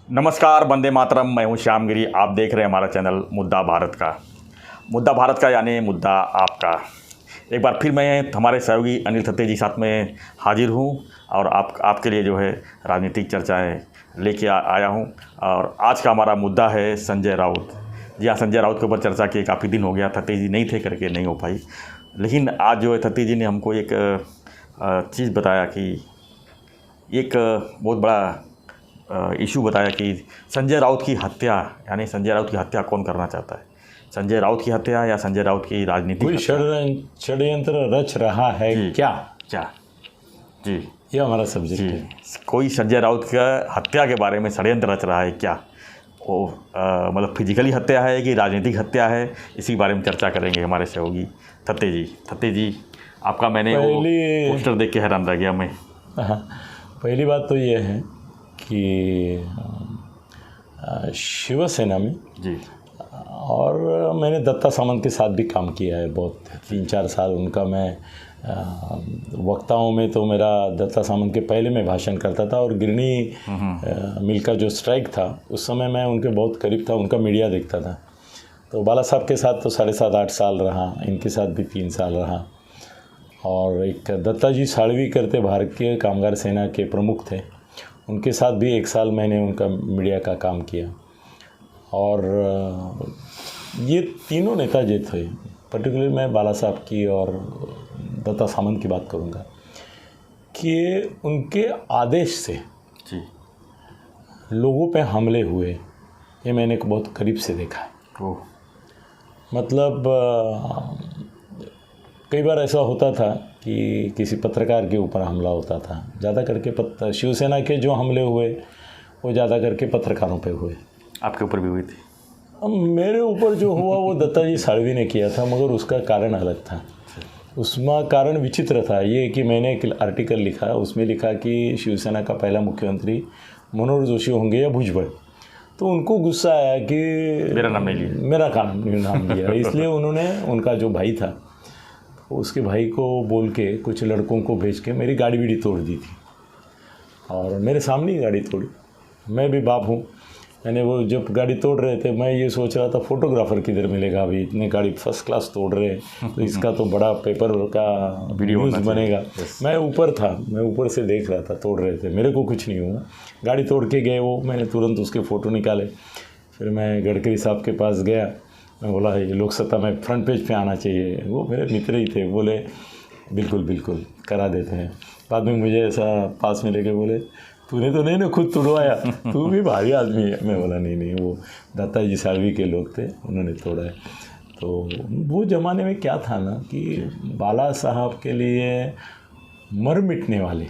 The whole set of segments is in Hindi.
नमस्कार, वंदे मातरम। मैं हूं श्याम गिरी। आप देख रहे हैं हमारा चैनल मुद्दा भारत का। मुद्दा भारत का यानी मुद्दा आपका। एक बार फिर मैं हमारे सहयोगी अनिल थत्ते जी साथ में हाजिर हूं और आपके लिए जो है राजनीतिक चर्चाएं लेके आया हूं। और आज का हमारा मुद्दा है संजय राउत। जी हाँ, संजय राउत के ऊपर चर्चा की काफ़ी दिन हो गया, थत्ते जी नहीं थे करके नहीं हो पाई। लेकिन आज जो है थत्ते जी ने हमको एक चीज़ बताया कि एक बहुत बड़ा इशू बताया कि संजय राउत की हत्या, यानी संजय राउत की हत्या कौन करना चाहता है, संजय राउत की हत्या या संजय राउत की राजनीतिक कोई षड्यंत्र रच रहा है क्या जी ये हमारा सब्जेक्ट है। कोई संजय राउत का हत्या के बारे में षड्यंत्र रच रहा है क्या? वो मतलब फिजिकली हत्या है कि राजनीतिक हत्या है, इसी बारे में चर्चा करेंगे हमारे सहयोगी थत्ते जी। थत्ते जी, आपका मैंने वो पोस्टर देख के हैरान रह गया मैं। पहली बात तो ये है कि शिवसेना में जी, और मैंने दत्ता सामंत के साथ भी काम किया है बहुत, 3-4 साल उनका मैं वक्ताओं में तो मेरा दत्ता सामंत के पहले मैं भाषण करता था। और गिरनी मिल का जो स्ट्राइक था उस समय मैं उनके बहुत करीब था, उनका मीडिया देखता था। तो बाला साहब के साथ तो 7.5-8 साल रहा, इनके साथ भी 3 साल रहा। और एक दत्ता जी साळवी करते भारतीय कामगार सेना के प्रमुख थे, उनके साथ भी 1 साल मैंने उनका मीडिया का काम किया। और ये तीनों नेता जो थे, पर्टिकुलरली मैं बाला साहब की और दत्ता सामंत की बात करूँगा, कि उनके आदेश से जी लोगों पे हमले हुए, ये मैंने बहुत करीब से देखा है। मतलब कई बार ऐसा होता था कि किसी पत्रकार के ऊपर हमला होता था, ज़्यादा करके शिवसेना के जो हमले हुए वो ज़्यादा करके पत्रकारों पे हुए। आपके ऊपर भी हुई थी? अब मेरे ऊपर जो हुआ वो दत्ता जी साळवी ने किया था, मगर उसका कारण अलग था। उसमें कारण विचित्र था ये कि मैंने एक आर्टिकल लिखा, उसमें लिखा कि शिवसेना का पहला मुख्यमंत्री मनोहर जोशी होंगे या भुजबल। तो उनको गुस्सा आया कि मेरा नाम नहीं लिया, मेरा नाम लिया। इसलिए उन्होंने, उनका जो भाई था उसके भाई को बोल के कुछ लड़कों को भेज के मेरी गाड़ी बीड़ी तोड़ दी थी, और मेरे सामने ही गाड़ी तोड़ी। मैं भी बाप हूँ, मैंने वो जब गाड़ी तोड़ रहे थे मैं ये सोच रहा था फोटोग्राफर किधर मिलेगा, अभी इतने गाड़ी फर्स्ट क्लास तोड़ रहे हैं तो इसका तो बड़ा पेपर का वीडियो बनेगा। मैं ऊपर था, मैं ऊपर से देख रहा था, तोड़ रहे थे, मेरे को कुछ नहीं हुआ। गाड़ी तोड़ के गए वो, मैंने तुरंत उसके फ़ोटो निकाले। फिर मैं गडकरी साहब के पास गया, मैं बोला ये लोकसत्ता में फ्रंट पेज पे आना चाहिए। वो मेरे मित्र ही थे, बोले बिल्कुल बिल्कुल करा देते हैं। बाद में मुझे ऐसा पास में लेके बोले तूने तो नहीं ना खुद तोड़वाया, तू भी भारी आदमी है। मैं बोला नहीं, वो दत्ता जी साळवी के लोग थे, उन्होंने तोड़ा है। तो वो ज़माने में क्या था ना कि बाला साहब के लिए मर मिटने वाले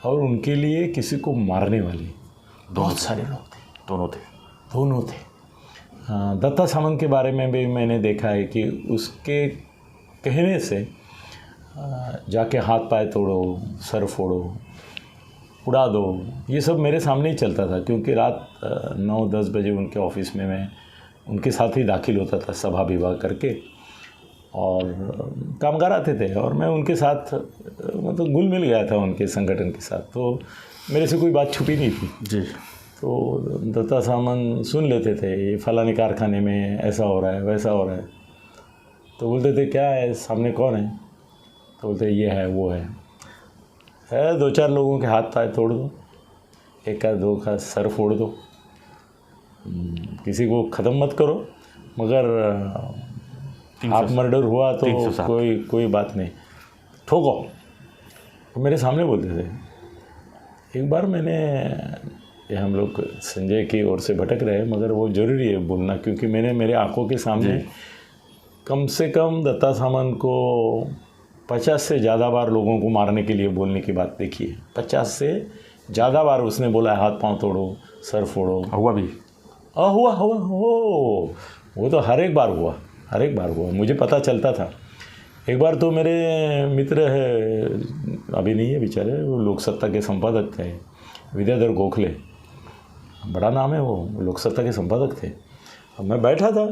और उनके लिए किसी को मारने वाले बहुत सारे लोग थे, दोनों थे। हाँ, दत्ता सामंत के बारे में भी मैंने देखा है कि उसके कहने से जाके हाथ पाए तोड़ो, सर फोड़ो, उड़ा दो, ये सब मेरे सामने ही चलता था। क्योंकि रात 9-10 बजे उनके ऑफिस में मैं उनके साथ ही दाखिल होता था, सभा विवाह करके, और कामगार आते थे और मैं उनके साथ मतलब घुल मिल गया था उनके संगठन के साथ। तो मेरे से कोई बात छुपी नहीं थी जी। तो दत्ता सामंत सुन लेते थे, ये फलाने कारखाने में ऐसा हो रहा है, वैसा हो रहा है। तो बोलते थे क्या है, सामने कौन है? तो बोलते ये है, वो है 2-4 लोगों के हाथ पाए तोड़ दो, 1-2 का सर फोड़ दो, किसी को ख़त्म मत करो, मगर आप मर्डर हुआ तो कोई बात नहीं, ठोको। तो मेरे सामने बोलते थे। एक बार मैंने, ये हम लोग संजय की ओर से भटक रहे हैं मगर वो ज़रूरी है बोलना, क्योंकि मैंने मेरे आंखों के सामने कम से कम दत्ता सामंत को 50 से ज़्यादा बार लोगों को मारने के लिए बोलने की बात देखी है। 50 से ज़्यादा बार उसने बोला है हाथ पांव तोड़ो, सर फोड़ो। हुआ भी? हुआ वो तो हर एक बार हुआ, मुझे पता चलता था। एक बार तो मेरे मित्र है, अभी नहीं है बेचारे, वो लोकसत्ता के संपादक थे, विद्याधर गोखले, बड़ा नाम है वो, लोकसत्ता के संपादक थे। अब मैं बैठा था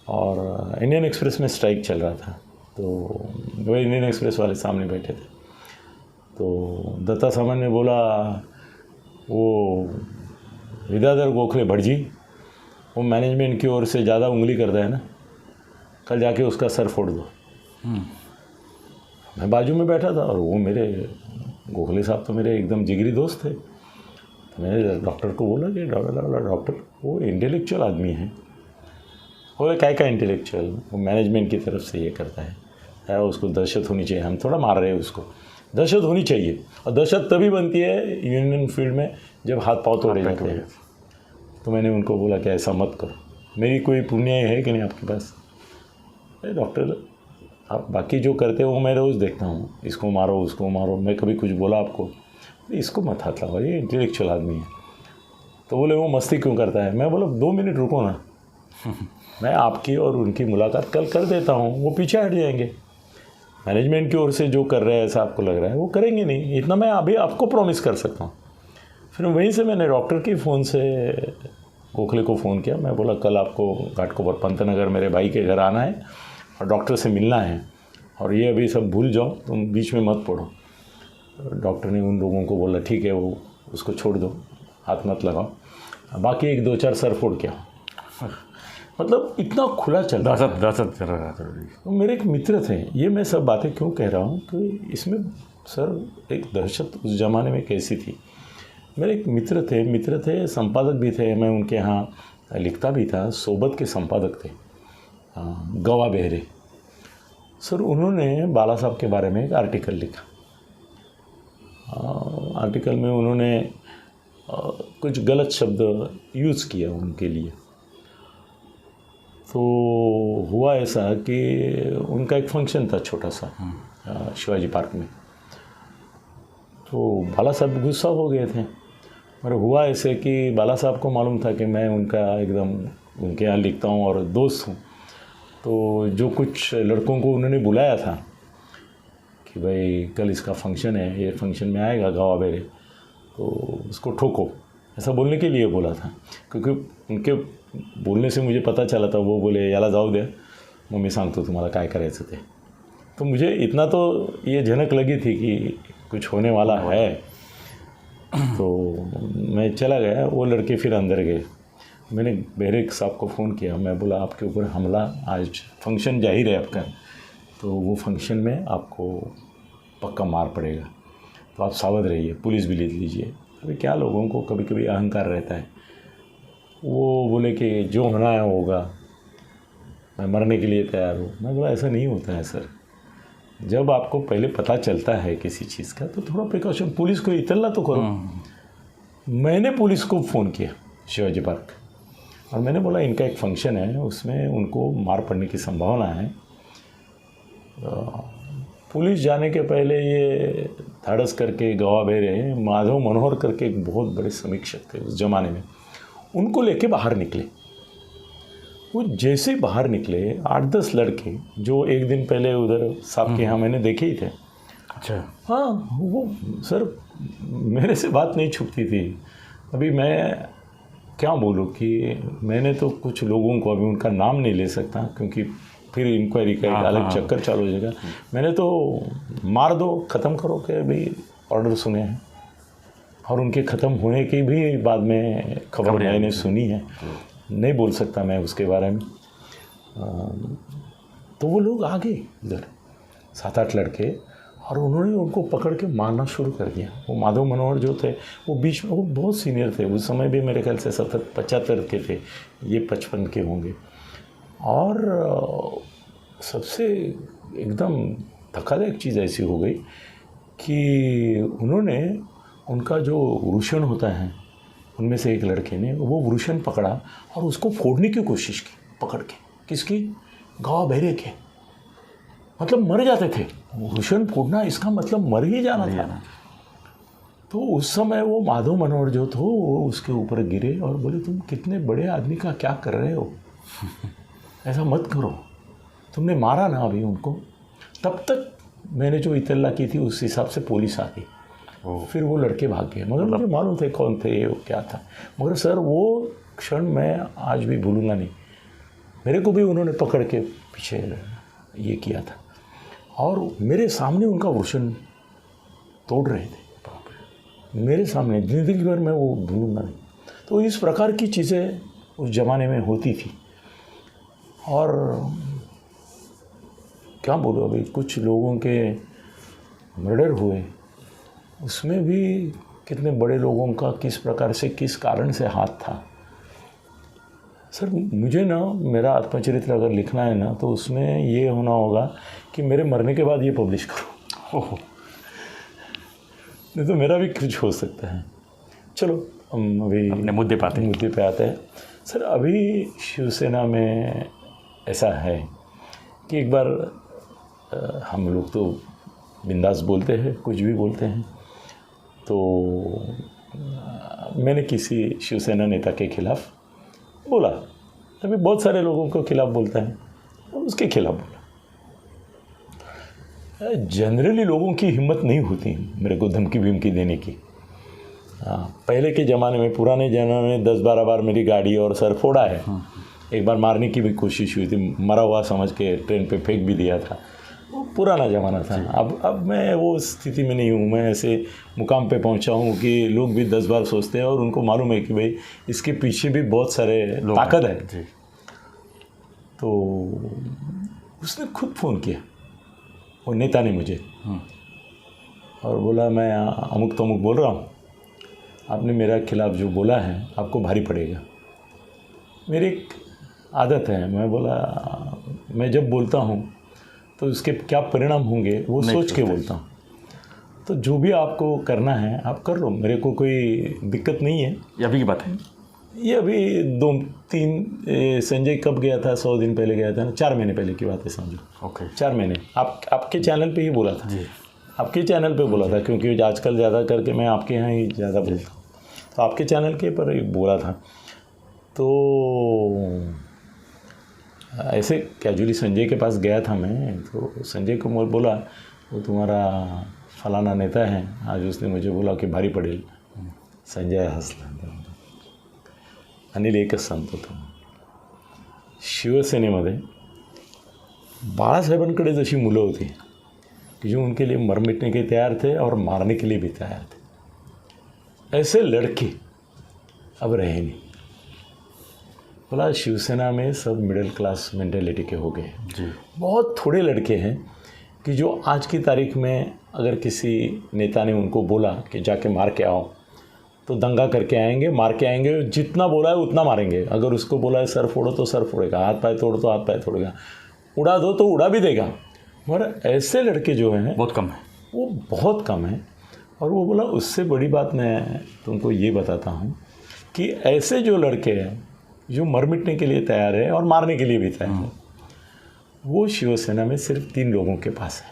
और इंडियन एक्सप्रेस में स्ट्राइक चल रहा था, तो वो इंडियन एक्सप्रेस वाले सामने बैठे थे। तो दत्ता सामंत ने बोला वो विद्याधर गोखले भटजी, वो मैनेजमेंट की ओर से ज़्यादा उंगली करता है ना, कल जाके उसका सर फोड़ दो। मैं बाजू में बैठा था और वो मेरे गोखले साहब तो मेरे एकदम जिगरी दोस्त थे। तो मैंने डॉक्टर को बोला कि डॉक्टर वो इंटेलेक्चुअल आदमी है। वो क्या का इंटेलेक्चुअल, वो मैनेजमेंट की तरफ से ये करता है यार, उसको दहशत होनी चाहिए, हम थोड़ा मार रहे हैं उसको, दहशत होनी चाहिए। और दहशत तभी बनती है यूनियन फील्ड में जब हाथ पाँव तोड़े जाते हैं। तो मैंने उनको बोला कि ऐसा मत करो, मेरी कोई पुण्य है कि नहीं आपके पास? अरे डॉक्टर, आप बाकी जो करते हो वो मैं रोज़ देखता हूँ, इसको मारो उसको मारो, मैं कभी कुछ बोला आपको? इसको मत हाथ लगाओ, ये इंटेलेक्चुअल आदमी है। तो बोले वो मस्ती क्यों करता है? मैं बोला 2 मिनट रुको ना, मैं आपकी और उनकी मुलाकात कल कर देता हूँ, वो पीछे हट जाएंगे। मैनेजमेंट की ओर से जो कर रहे हैं ऐसा आपको लग रहा है, वो करेंगे नहीं, इतना मैं अभी आपको प्रॉमिस कर सकता हूँ। फिर वहीं से मैंने डॉक्टर के फ़ोन से गोखले को फ़ोन किया। मैं बोला कल आपको घाटकोपर पंतनगर मेरे भाई के घर आना है और डॉक्टर से मिलना है, और ये अभी सब भूल जाओ, तुम बीच में मत पड़ो। डॉक्टर ने उन लोगों को बोला ठीक है, वो उसको छोड़ दो, हाथ मत लगाओ, बाकी 1-2-4 सर फोड़ क्या। मतलब इतना खुला चल रहा है, दहशत चल रहा था। तो मेरे एक मित्र थे, ये मैं सब बातें क्यों कह रहा हूँ कि इसमें सर एक दहशत उस ज़माने में कैसी थी। मेरे एक मित्र थे, संपादक भी थे, मैं उनके यहाँ लिखता भी था, सोबत के संपादक थे, गवा बेहरे सर। उन्होंने बाला साहब के बारे में एक आर्टिकल लिखा। आर्टिकल में उन्होंने कुछ गलत शब्द यूज़ किया उनके लिए। तो हुआ ऐसा कि उनका एक फंक्शन था छोटा सा शिवाजी पार्क में, तो बाला साहब गुस्सा हो गए थे। और हुआ ऐसे कि बाला साहब को मालूम था कि मैं उनका एकदम उनके यहाँ लिखता हूँ और दोस्त हूँ। तो जो कुछ लड़कों को उन्होंने बुलाया था कि भाई कल इसका फंक्शन है, ये फंक्शन में आएगा गावा बेरे, तो उसको ठोको, ऐसा बोलने के लिए बोला था। क्योंकि उनके बोलने से मुझे पता चला था, वो बोले याला जाऊ दे, मम्मी सांगतो तुम्हाला काय करायचं ते। तो मुझे इतना तो ये झनक लगी थी कि कुछ होने वाला है। तो मैं चला गया, वो लड़के फिर अंदर गए। मैंने बेहरे साहब को फ़ोन किया, मैं बोला आपके ऊपर हमला, आज फंक्शन जाहिर है आपका, तो वो फंक्शन में आपको पक्का मार पड़ेगा, तो आप सावध रहिए, पुलिस भी ले लीजिए। अभी क्या लोगों को कभी कभी अहंकार रहता है। वो बोले कि जो होना है होगा, मैं मरने के लिए तैयार हूँ। मैं बोला ऐसा नहीं होता है सर, जब आपको पहले पता चलता है किसी चीज़ का तो थोड़ा प्रिकॉशन, पुलिस को इतला तो करो। मैंने पुलिस को फ़ोन किया शिवाजी पार्क, और मैंने बोला इनका एक फंक्शन है, उसमें उनको मार पड़ने की संभावना है। पुलिस जाने के पहले ये धाड़स करके गवा बेरे माधव मनोहर करके एक बहुत बड़े समीक्षक थे उस ज़माने में, उनको लेके बाहर निकले। वो जैसे बाहर निकले 8-10 लड़के जो एक दिन पहले उधर साहब के यहाँ मैंने देखे ही थे। अच्छा, हाँ, वो सर मेरे से बात नहीं छुपती थी। अभी मैं क्या बोलूँ कि मैंने तो कुछ लोगों को, अभी उनका नाम नहीं ले सकता क्योंकि फिर इंक्वायरी का एक अलग चक्कर चालू हो जाएगा। मैंने तो मार दो, ख़त्म करो के भी ऑर्डर सुने हैं, और उनके ख़त्म होने की भी बाद में खबर मैंने सुनी है, नहीं बोल सकता मैं उसके बारे में। तो वो लोग आ गए इधर 7-8 लड़के, और उन्होंने उनको पकड़ के मारना शुरू कर दिया। वो माधव मनोहर जो थे वो बीच में, वो बहुत सीनियर थे उस समय भी, मेरे ख्याल से 75 के थे, ये 55 के होंगे। और सबसे एकदम धक्कादायक चीज़ ऐसी हो गई कि उन्होंने उनका जो वृषण होता है, उनमें से एक लड़के ने वो वृषण पकड़ा और उसको फोड़ने की कोशिश की पकड़ के। किसकी? गवा बेहरे के। मतलब मर जाते थे। वृषण फोड़ना इसका मतलब मर ही जाना था। तो उस समय वो माधव मनोहर जो थे वो उसके ऊपर गिरे और बोले तुम कितने बड़े आदमी का क्या कर रहे हो, ऐसा मत करो, तुमने मारा ना अभी उनको। तब तक मैंने जो इतला की थी उस हिसाब से पुलिस आ गई, फिर वो लड़के भाग गए। मगर मुझे मालूम थे कौन थे, ये क्या था। मगर सर वो क्षण मैं आज भी भूलूंगा नहीं। मेरे को भी उन्होंने पकड़ के पीछे ये किया था और मेरे सामने उनका वृषण तोड़ रहे थे, मेरे सामने। जिंदगी भर मैं वो भूलूंगा नहीं। तो इस प्रकार की चीज़ें उस ज़माने में होती थी। और क्या बोलूँ, अभी कुछ लोगों के मर्डर हुए, उसमें भी कितने बड़े लोगों का किस प्रकार से, किस कारण से हाथ था। सर मुझे ना, मेरा आत्मचरित्र अगर लिखना है ना, तो उसमें ये होना होगा कि मेरे मरने के बाद ये पब्लिश करो। ओह, नहीं तो मेरा भी कुछ हो सकता है। चलो हम अभी अपने मुद्दे पे आते हैं। सर अभी शिवसेना में ऐसा है कि एक बार हम लोग तो बिंदास बोलते हैं, कुछ भी बोलते हैं। तो मैंने किसी शिवसेना नेता के खिलाफ बोला, अभी बहुत सारे लोगों को खिलाफ बोलता है, उसके खिलाफ बोला। जनरली लोगों की हिम्मत नहीं होती मेरे को धमकी विमकी देने की। पहले के ज़माने में, पुराने ज़माने में 10-12 बार मेरी गाड़ी और सर फोड़ा है। एक बार मारने की भी कोशिश हुई थी, मरा हुआ समझ के ट्रेन पे फेंक भी दिया था। वो पुराना ज़माना था। अब मैं वो स्थिति में नहीं हूँ। मैं ऐसे मुकाम पे पहुँचा हूँ कि लोग भी 10 बार सोचते हैं और उनको मालूम है कि भाई इसके पीछे भी बहुत सारे ताकत है जी। तो उसने खुद फ़ोन किया, वो नेता ने मुझे, और बोला मैं अमुक तमुक बोल रहा हूँ, आपने मेरा खिलाफ जो बोला है आपको भारी पड़ेगा। मेरी एक आदत है, मैं बोला मैं जब बोलता हूँ तो उसके क्या परिणाम होंगे वो सोच के बोलता हूँ। तो जो भी आपको करना है आप कर लो, मेरे को कोई दिक्कत नहीं है। ये अभी की बात है? ये अभी 2-3 संजय कब गया था, 100 दिन पहले गया था ना, 4 महीने पहले की बात है समझो। ओके, 4 महीने। आपके चैनल पे ही बोला था जी, आपके चैनल पे बोला था, क्योंकि आजकल ज़्यादा करके मैं आपके यहाँ ही ज़्यादा बोलता हूँ, तो आपके चैनल के पर बोला था। तो ऐसे कैजुअली संजय के पास गया था मैं, तो संजय को बोला वो तुम्हारा फलाना नेता है, आज उसने मुझे बोला की भारी पडेल. संजय हसला. अनिल एकच सांगतो तो, शिवसेनेमध्ये बाळासाहेबांकडे जशी मुलं होती कि जो उनके लिए मर मिटने के तैयार थे और मारने के लिए भी तैयार थे, ऐसे लड़के अब रहे नहीं. बोला शिवसेना में सब मिडिल क्लास मेंटेलिटी के हो गए जी. बहुत थोड़े लड़के हैं कि जो आज की तारीख में अगर किसी नेता ने उनको बोला कि जाके मार के आओ तो दंगा करके आएंगे, मार के आएंगे, जितना बोला है उतना मारेंगे. अगर उसको बोला है सर फोड़ो तो सर फोड़ेगा, हाथ पाए तोड़ो तो हाथ पाए तोड़ेगा, उड़ा दो तो उड़ा भी देगा. मगर ऐसे लड़के जो हैं बहुत कम है, वो बहुत कम है. और वो बोला उससे बड़ी बात मैं तुमको ये बताता हूँ कि ऐसे जो लड़के हैं जो मर मिटने के लिए तैयार है और मारने के लिए भी तैयार है, वो शिवसेना में सिर्फ 3 लोगों के पास है.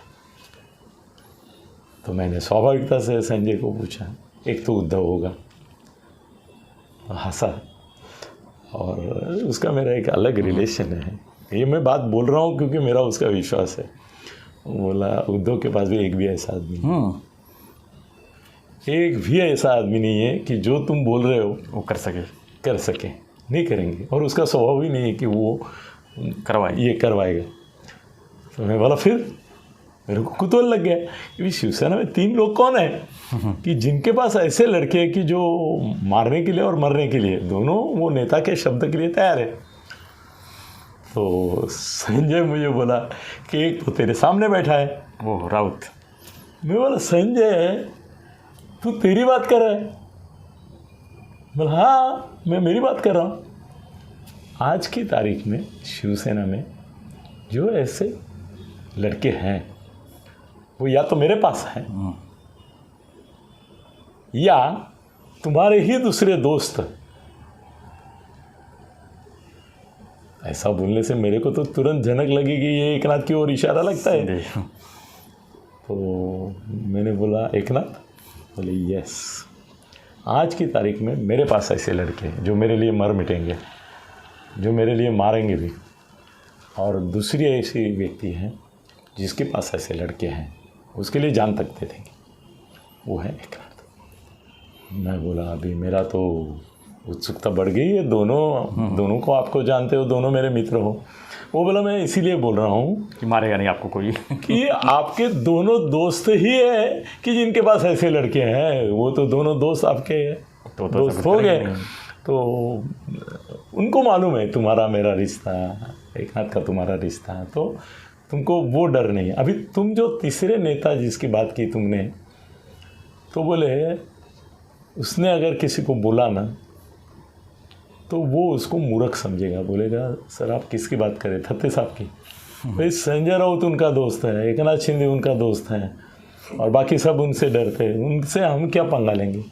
तो मैंने स्वाभाविकता से संजय को पूछा, एक तो उद्धव होगा, हंसा. और उसका मेरा एक अलग रिलेशन है, ये मैं बात बोल रहा हूँ क्योंकि मेरा उसका विश्वास है. बोला उद्धव के पास भी एक भी ऐसा आदमी नहीं, एक भी ऐसा आदमी नहीं है कि जो तुम बोल रहे हो वो कर सके. नहीं करेंगे, और उसका स्वभाव ही नहीं है कि वो करवाएगा. तो मैं बोला फिर मेरे को कुतूहल लग गया कि शिवसेना में 3 लोग कौन है कि जिनके पास ऐसे लड़के हैं कि जो मारने के लिए और मरने के लिए दोनों वो नेता के शब्द के लिए तैयार है. तो संजय मुझे बोला कि एक तो तेरे सामने बैठा है, वो राउत. मैं बोला संजय तू तेरी बात कर रहा है? बोला हाँ मैं मेरी बात कर रहा हूँ. आज की तारीख में शिवसेना में जो ऐसे लड़के हैं वो या तो मेरे पास हैं या तुम्हारे ही दूसरे दोस्त. ऐसा बोलने से मेरे को तो तुरंत झनक लगेगी ये एकनाथ की ओर इशारा लगता है. तो मैंने बोला एकनाथ? बोले यस, आज की तारीख में मेरे पास ऐसे लड़के हैं जो मेरे लिए मर मिटेंगे, जो मेरे लिए मारेंगे भी. और दूसरी ऐसी व्यक्ति हैं जिसके पास ऐसे लड़के हैं, उसके लिए जान तक दे देंगे, वो है एकनाथ. मैं बोला अभी मेरा तो उत्सुकता बढ़ गई है, दोनों को आपको जानते हो, दोनों मेरे मित्र हो. वो बोला मैं इसीलिए बोल रहा हूँ कि मारेगा नहीं आपको कोई कि आपके दोनों दोस्त ही है कि जिनके पास ऐसे लड़के हैं, वो तो दोनों दोस्त आपके दोस्त हो गए. तो उनको मालूम है तुम्हारा मेरा रिश्ता, एक हाथ का तुम्हारा रिश्ता, तो तुमको वो डर नहीं है। अभी तुम जो तीसरे नेता जिसकी बात की तुमने, तो बोले उसने अगर किसी को बोला ना तो वो उसको मूर्ख समझेगा, बोलेगा सर आप किसकी बात करें, थत्ते साहब की। भाई संजय राउत उनका दोस्त है, एकनाथ शिंदे उनका दोस्त है, और बाकी सब उनसे डरते हैं, उनसे हम क्या पंगा लेंगे,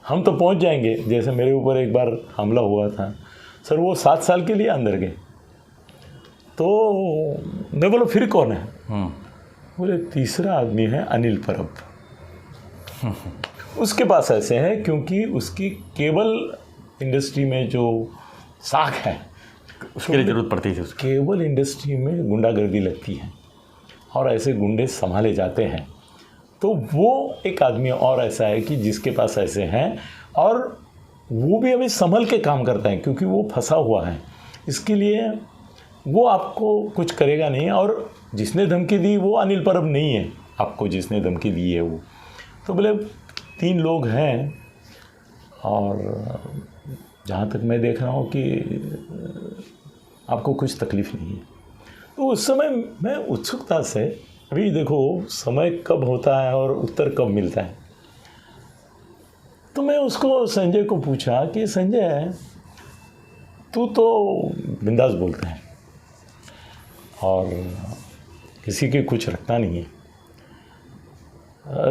हम तो पहुंच जाएंगे। जैसे मेरे ऊपर एक बार हमला हुआ था सर, वो 7 साल के लिए अंदर गए, तो मैं बोला फिर कौन है, बोले तीसरा आदमी है अनिल परब। उसके पास ऐसे है क्योंकि उसकी केबल इंडस्ट्री में जो साख है उसके लिए ज़रूरत पड़ती थी। केबल इंडस्ट्री में गुंडागर्दी लगती है और ऐसे गुंडे संभाले जाते हैं, तो वो एक आदमी और ऐसा है कि जिसके पास ऐसे हैं, और वो भी अभी संभल के काम करता है क्योंकि वो फंसा हुआ है, इसके लिए वो आपको कुछ करेगा नहीं। और जिसने धमकी दी वो अनिल परब नहीं है, आपको जिसने धमकी दी है वो, तो बोले 3 लोग हैं, और जहाँ तक मैं देख रहा हूँ कि आपको कुछ तकलीफ़ नहीं है। तो उस समय मैं उत्सुकता से, अभी देखो समय कब होता है और उत्तर कब मिलता है, तो मैं उसको संजय को पूछा कि संजय तू तो बिंदास बोलता है और किसी के कुछ रखता नहीं है,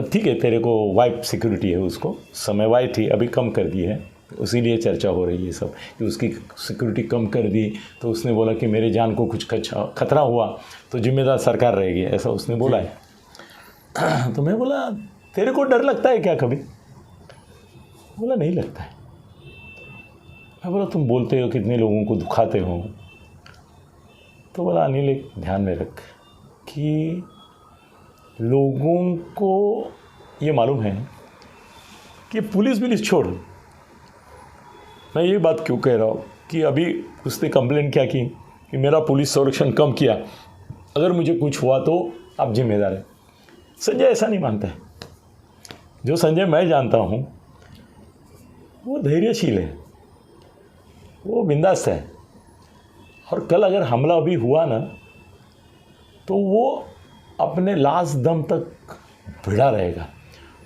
ठीक है तेरे को वाइफ सिक्योरिटी है, उसको समय वाई थी अभी कम कर दी है, उसीलिए चर्चा हो रही है सब कि उसकी सिक्योरिटी कम कर दी, तो उसने बोला कि मेरे जान को कुछ खतरा हुआ तो जिम्मेदार सरकार रहेगी, ऐसा उसने बोला है। तो मैं बोला तेरे को डर लगता है क्या कभी, बोला नहीं लगता है। मैं बोला तुम बोलते हो कितने लोगों को दुखाते हो, तो बोला अनिल एक ध्यान में रख कि लोगों को ये मालूम है कि पुलिस छोड़, मैं ये बात क्यों कह रहा हूँ कि अभी उसने कंप्लेंट क्या की कि मेरा पुलिस संरक्षण कम किया, अगर मुझे कुछ हुआ तो आप जिम्मेदार हैं। संजय ऐसा नहीं मानता है, जो संजय मैं जानता हूँ वो धैर्यशील है, वो बिंदास है, और कल अगर हमला भी हुआ ना तो वो अपने लास्ट दम तक भिड़ा रहेगा,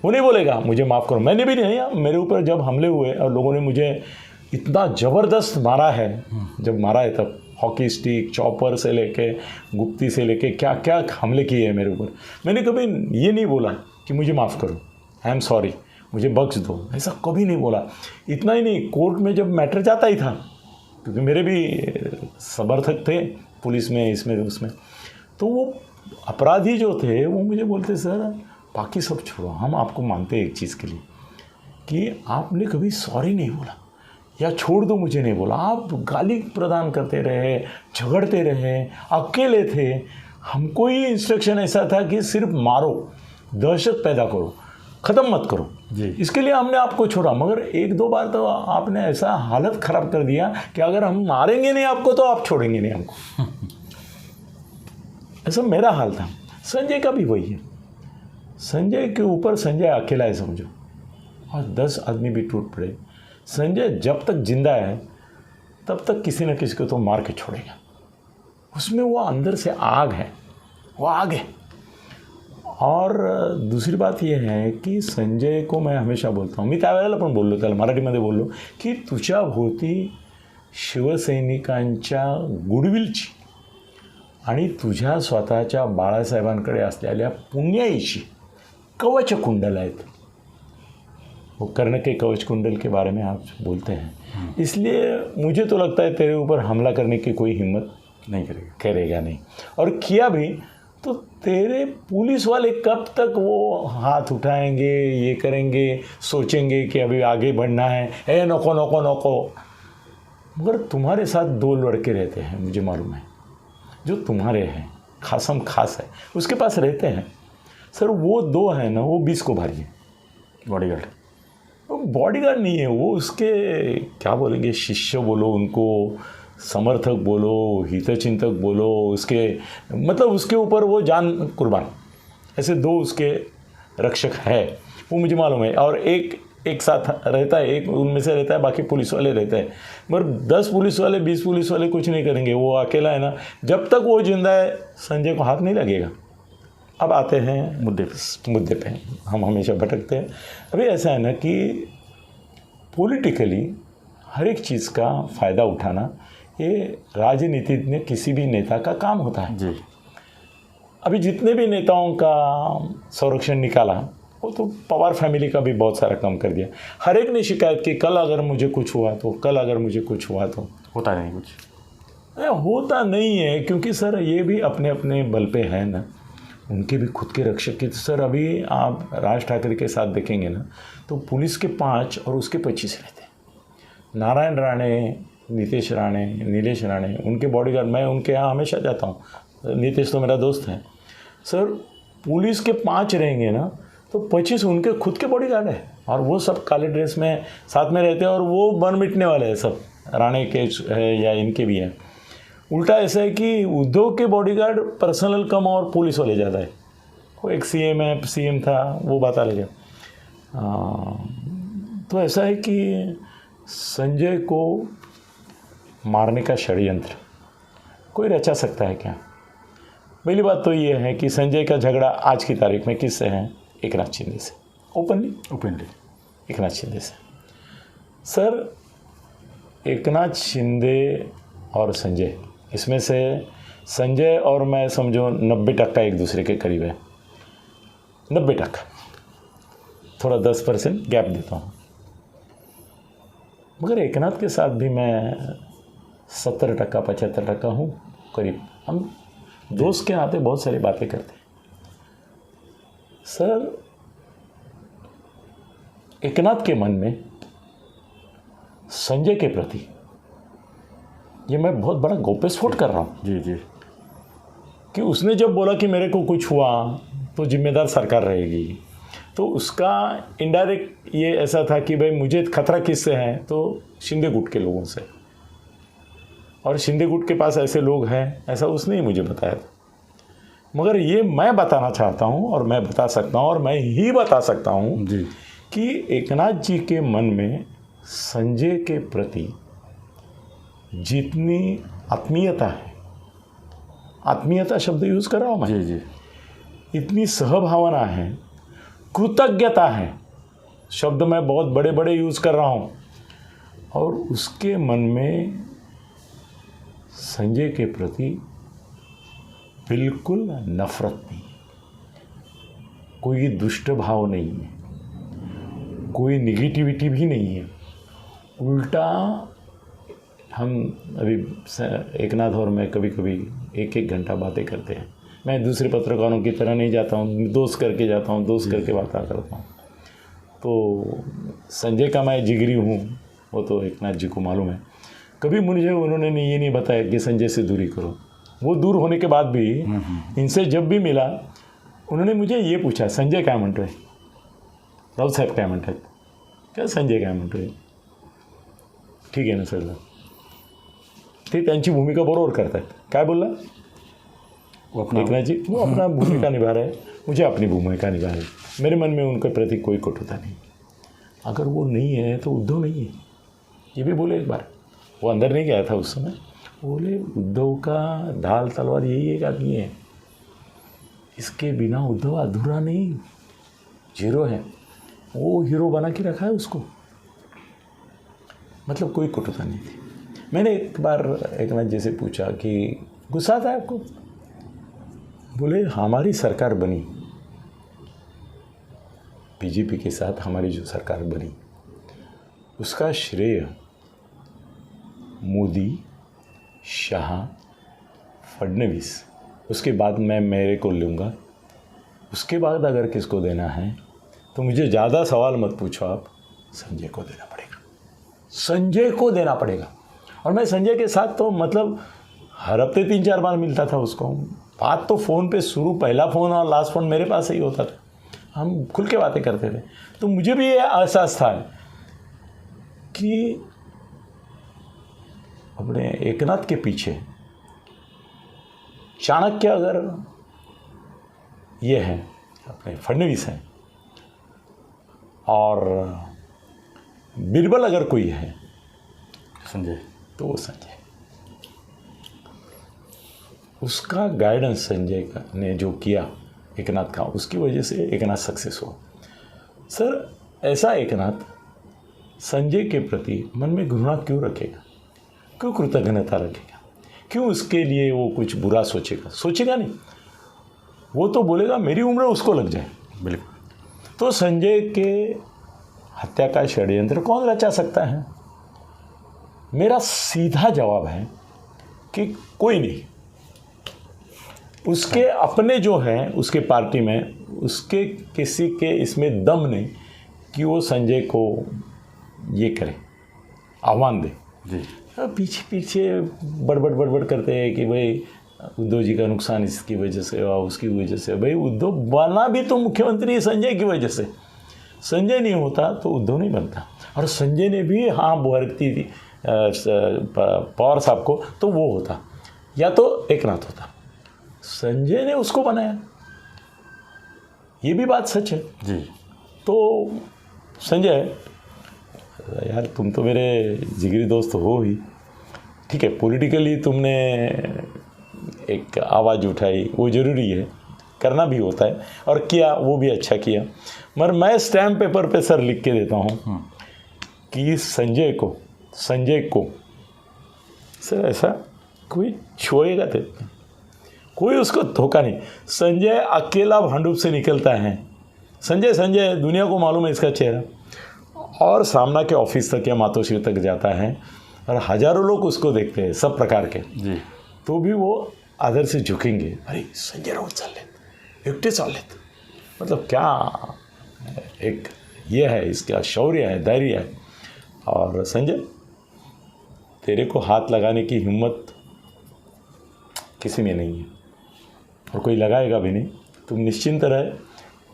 वो नहीं बोलेगा मुझे माफ़ करो। मैंने भी नहीं, मेरे ऊपर जब हमले हुए और लोगों ने मुझे इतना ज़बरदस्त मारा है, जब मारा है तब हॉकी स्टिक, चॉपर से लेके गुप्ती से लेके क्या क्या हमले किए हैं मेरे ऊपर, मैंने कभी ये नहीं बोला कि मुझे माफ़ करो, आई एम सॉरी, मुझे बख्श दो, ऐसा कभी नहीं बोला। इतना ही नहीं, कोर्ट में जब मैटर जाता ही था, क्योंकि मेरे भी समर्थक थे पुलिस में, इसमें उसमें, तो वो अपराधी जो थे वो मुझे बोलते सर बाकी सब छोड़ो, हम आपको मानते हैं एक चीज़ के लिए कि आपने कभी सॉरी नहीं बोला या छोड़ दो मुझे नहीं बोला, आप गाली प्रदान करते रहे, झगड़ते रहे, अकेले थे, हमको ही इंस्ट्रक्शन ऐसा था कि सिर्फ मारो, दहशत पैदा करो, ख़त्म मत करो जी, इसके लिए हमने आपको छोड़ा। मगर 1-2 बार तो आपने ऐसा हालत ख़राब कर दिया कि अगर हम मारेंगे नहीं आपको तो आप छोड़ेंगे नहीं हमको। ऐसा मेरा हाल था, संजय का भी वही है। संजय के ऊपर संजय अकेला है समझो, और 10 आदमी भी टूट पड़े, संजय जब तक जिंदा है तब तक किसी न किसी को तो मार के छोड़ेगा, उसमें वो अंदर से आग है, वो आग है। और दुसरी बात ये है की संजय को मैं हमेशा बोलता हूँ, मी त्यावेळेला पण बोललो त्याला, मराठीमध्ये बोललो की तुझ्या भोवती शिवसैनिकांच्या गुडविलची आणि तुझ्या स्वतःच्या बाळासाहेबांकडे असलेल्या पुण्याईची कवच कुंडल आहेत। वो कर्ण के कवच कुंडल के बारे में आप बोलते हैं, इसलिए मुझे तो लगता है तेरे ऊपर हमला करने की कोई हिम्मत नहीं करेगा नहीं, और किया भी तो तेरे पुलिस वाले कब तक वो हाथ उठाएंगे, ये करेंगे, सोचेंगे कि अभी आगे बढ़ना है, ए नको नको नको। मगर तुम्हारे साथ 2 लड़के रहते हैं, मुझे मालूम है, जो तुम्हारे हैं, खासम खास है, उसके पास रहते हैं सर, वो 2 हैं ना, वो 20 को भारी है बॉडीगार्ड। वो बॉडीगार्ड नहीं है, वो उसके क्या बोलेंगे, शिष्य बोलो उनको, समर्थक बोलो, हितचिंतक बोलो, उसके मतलब उसके ऊपर वो जान कुर्बान, ऐसे 2 उसके रक्षक है, वो मुझे मालूम है। और एक एक साथ रहता है, एक उनमें से रहता है, बाकी पुलिस वाले रहते हैं। मगर 10 पुलिस वाले 20 पुलिस वाले कुछ नहीं करेंगे, वो अकेला है ना। जब तक वो जिंदा है संजय को हाथ नहीं लगेगा। अब आते हैं मुद्दे पे हम हमेशा भटकते हैं। अभी ऐसा है ना कि पॉलिटिकली हर एक चीज़ का फ़ायदा उठाना ये राजनीति में किसी भी नेता का काम होता है जी। अभी जितने भी नेताओं का संरक्षण निकाला वो तो पवार फैमिली का भी बहुत सारा कम कर दिया। हर एक ने शिकायत की, कल अगर मुझे कुछ हुआ तो, कल अगर मुझे कुछ हुआ तो। होता नहीं कुछ, होता नहीं है, क्योंकि सर ये भी अपने अपने बल पे है ना, उनके भी खुद के रक्षक की। तो सर अभी आप राज ठाकरे के साथ देखेंगे ना तो पुलिस के 5 और उसके 25 रहते हैं। नारायण राणे, नीतीश राणे, नीलेश राणे, उनके बॉडीगार्ड, मैं उनके यहाँ हमेशा जाता हूँ। नीतीश तो मेरा दोस्त है। सर पुलिस के 5 रहेंगे ना तो 25 उनके खुद के बॉडीगार्ड है, और वो सब काले ड्रेस में साथ में रहते हैं, और वो बन मिटने वाले हैं सब, राणे के है या इनके भी हैं। उल्टा ऐसा है कि उद्धव के बॉडीगार्ड पर्सनल कम और पुलिस वाले ज़्यादा है। वो एक सीएम है, सीएम था, वो बात अलग है। तो ऐसा है कि संजय को मारने का षड्यंत्र कोई रचा सकता है क्या? पहली बात तो ये है कि संजय का झगड़ा आज की तारीख में किससे है? एकनाथ शिंदे से, ओपनली एकनाथ शिंदे से। सर एकनाथ शिंदे और संजय, इसमें से संजय और मैं समझो 90% एक दूसरे के करीब है, 90%, थोड़ा 10% गैप देता हूँ। मगर एकनाथ के साथ भी मैं 70% 75% हूँ करीब। हम दोस्त के नाते बहुत सारी बातें करते हैं। सर एकनाथ के मन में संजय के प्रति, ये मैं बहुत बड़ा गौप्यस्फोट कर रहा हूँ जी जी, कि उसने जब बोला कि मेरे को कुछ हुआ तो जिम्मेदार सरकार रहेगी, तो उसका इनडायरेक्ट ये ऐसा था कि भाई मुझे खतरा किससे है, तो शिंदे गुट के लोगों से, और शिंदे गुट के पास ऐसे लोग हैं, ऐसा उसने ही मुझे बताया था। मगर ये मैं बताना चाहता हूँ, और मैं बता सकता हूँ, और मैं ही बता सकता हूँ जी कि एकनाथ जी के मन में संजय के प्रति जितनी आत्मीयता है, आत्मीयता शब्द यूज़ कर रहा हूँ मैं, जी जी, इतनी सहभावना है, कृतज्ञता है, शब्द मैं बहुत बड़े बड़े यूज़ कर रहा हूँ, और उसके मन में संजय के प्रति बिल्कुल नफरत नहीं, कोई दुष्ट भाव नहीं है, कोई निगेटिविटी भी नहीं है। उल्टा हम अभी एकनाथ और मैं कभी कभी 1-1 घंटा बातें करते हैं। मैं दूसरे पत्रकारों की तरह नहीं जाता हूँ, दोस्त करके जाता हूँ, दोस्त करके बातें करता हूँ। तो संजय का मैं जिगरी हूँ, वो तो एकनाथ जी को मालूम है। कभी मुझे उन्होंने ये नहीं बताया कि संजय से दूरी करो। वो दूर होने के बाद भी इनसे जब भी मिला, उन्होंने मुझे ये पूछा, संजय काय म्हणतोय, राऊत साहेब काय म्हणतात, क्या संजय काय म्हणतोय, ठीक आहे ना सर, ते त्यांची भूमिका बरोबर करतात। काय बोलला वो अपना एकनाथ जी? वो अपना भूमिका निभा रहे हैं, मुझे अपनी भूमिका निभा है। मेरे मन में उनके प्रति कोई कटुता नहीं। अगर वो नहीं है तो उद्धव नहीं है, ये भी बोले एक बार। वो अंदर नहीं गया था उस समय, बोले उद्धव का ढाल तलवार यही एक आदमी है, इसके बिना उद्धव अधूरा नहीं, जीरो है। वो हीरो बना के रखा है उसको, मतलब कोई कटुता नहीं थी। मैंने एक बार एकनाथ जी से पूछा कि गुस्सा आता है आपको? बोले हमारी सरकार बनी, बीजेपी के साथ हमारी जो सरकार बनी, उसका श्रेय मोदी, शाह, फडणवीस, उसके बाद मैं मेरे को लूँगा। उसके बाद अगर किसको देना है तो मुझे ज़्यादा सवाल मत पूछो आप, संजय को देना पड़ेगा, संजय को देना पड़ेगा। और मैं संजय के साथ तो मतलब हर हफ्ते 3-4 बार मिलता था उसको। बात तो फ़ोन पे शुरू, पहला फ़ोन और लास्ट फ़ोन मेरे पास ही होता था, हम खुल के बातें करते थे। तो मुझे भी ये एहसास था कि अपने एकनाथ के पीछे चाणक्य अगर ये है, अपने फडणवीस हैं, और बीरबल अगर कोई है संजय, तो वो संजय। उसका गाइडेंस संजय का ने जो किया एकनाथ का, उसकी वजह से एकनाथ सक्सेस हुआ। सर, ऐसा एकनाथ संजय के प्रति मन में घृणा क्यों रखेगा, क्यों कृतज्ञता रखेगा, क्यों उसके लिए वो कुछ बुरा सोचेगा? सोचेगा नहीं, वो तो बोलेगा मेरी उम्र उसको लग जाए। बिल्कुल। तो संजय के हत्या का षड्यंत्र कौन रचा सकता है? मेरा सीधा जवाब है कि कोई नहीं। उसके अपने जो हैं उसके पार्टी में, उसके किसी के इसमें दम नहीं कि वो संजय को ये करे, आह्वान दे। जी। पीछे पीछे बड़बड़ करते हैं कि भाई उद्धव जी का नुकसान इसकी वजह से हुआ, उसकी वजह से। भाई उद्धव बना भी तो मुख्यमंत्री संजय की वजह से। संजय नहीं होता तो उद्धव नहीं बनता। और संजय ने भी हाँ बुहरती थी पवार साहब को, तो वो होता, या तो एकनाथ होता। संजय ने उसको बनाया, ये भी बात सच है जी। तो संजय यार, तुम तो मेरे जिगरी दोस्त हो ही, ठीक है, पॉलिटिकली तुमने एक आवाज़ उठाई, वो ज़रूरी है, करना भी होता है, और किया, वो भी अच्छा किया। मगर मैं स्टैम्प पेपर पे सर लिख के देता हूँ कि संजय को सर ऐसा कोई छुएगा तो कोई उसको धोखा नहीं। संजय अकेला भांडूप से निकलता है। संजय दुनिया को मालूम है इसका चेहरा, और सामना के ऑफिस तक या मातोश्री तक जाता है और हजारों लोग उसको देखते हैं, सब प्रकार के जी। तो भी वो आदर से झुकेंगे। अरे संजय राउत चालेत, एकटे चालेत, मतलब क्या एक ये है, इसका शौर्य है, धैर्य है। और संजय, तेरे को हाथ लगाने की हिम्मत किसी में नहीं है और कोई लगाएगा भी नहीं। तुम निश्चिंत रहे,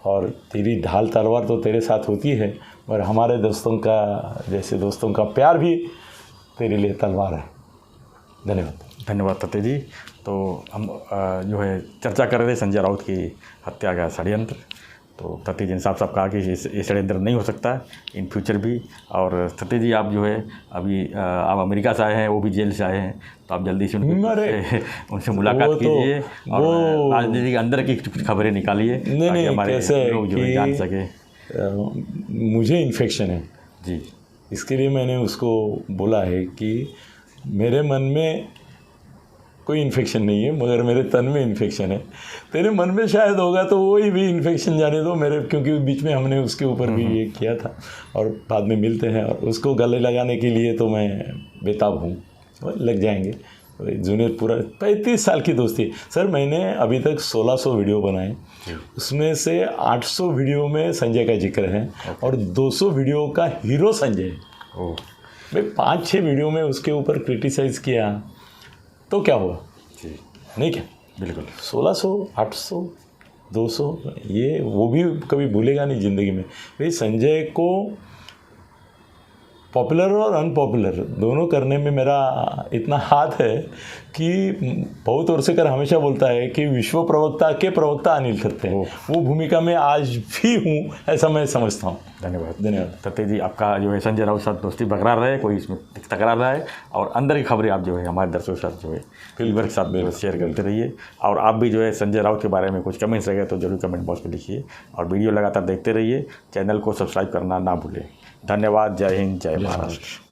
और तेरी ढाल तलवार तो तेरे साथ होती है, और हमारे दोस्तों का, जैसे दोस्तों का प्यार भी तेरे लिए तलवार है। धन्यवाद तते जी। तो हम जो है चर्चा कर रहे थे संजय राउत की हत्या का षड्यंत्र। तो तते जी ने साफ कहा कि ये षड्यंत्र नहीं हो सकता इन फ्यूचर भी। और तते जी, आप जो है अभी आप अमेरिका से आए हैं, वो भी जेल से आए हैं, तो आप जल्दी से उनसे मुलाकात कीजिए और राजनीति के अंदर की कुछ खबरें निकालिए ताकि हमारे लोग जो है जान सके। मुझे इन्फेक्शन है जी, इसके लिए मैंने उसको बोला है कि मेरे मन में कोई इन्फेक्शन नहीं है, मगर मेरे तन में इन्फेक्शन है। तेरे मन में शायद होगा तो वही भी इन्फेक्शन जाने दो मेरे, क्योंकि बीच में हमने उसके ऊपर भी ये किया था और बाद में मिलते हैं। और उसको गले लगाने के लिए तो मैं बेताब हूँ, लग जाएंगे। जूनियर पूरा 35 साल की दोस्ती है सर। मैंने अभी तक 1600 वीडियो बनाए, उसमें से 800 वीडियो में संजय का जिक्र है और 200 वीडियो का हीरो संजय है। मैं 5-6 वीडियो में उसके ऊपर क्रिटिसाइज़ किया तो क्या हुआ जी? नहीं क्या? बिल्कुल। 1600, 800, 200, ये वो भी कभी भूलेगा नहीं ज़िंदगी में। भाई संजय को पॉपुलर और अनपॉपुलर दोनों करने में मेरा इतना हाथ है कि बहुत ओरसेकर हमेशा बोलता है कि विश्व प्रवक्ता के प्रवक्ता अनिल थत्ते हैं। वो भूमिका में आज भी हूँ, ऐसा मैं समझता हूँ। धन्यवाद तते जी। आपका जो है संजय राउत साथ दोस्ती बरकरार रहे, कोई इसमें तकरार रहा है, और अंदर की खबरें आप जो है हमारे दर्शकों के साथ जो है फील्डवर्क के साथ शेयर करते रहिए। और आप भी जो है संजय राउत के बारे में कुछ कमेंट्स रह गए तो जरूर कमेंट बॉक्स में लिखिए, और वीडियो लगातार देखते रहिए। चैनल को सब्सक्राइब करना ना भूलें। धन्यवाद। जय हिंद, जय महाराष्ट्र।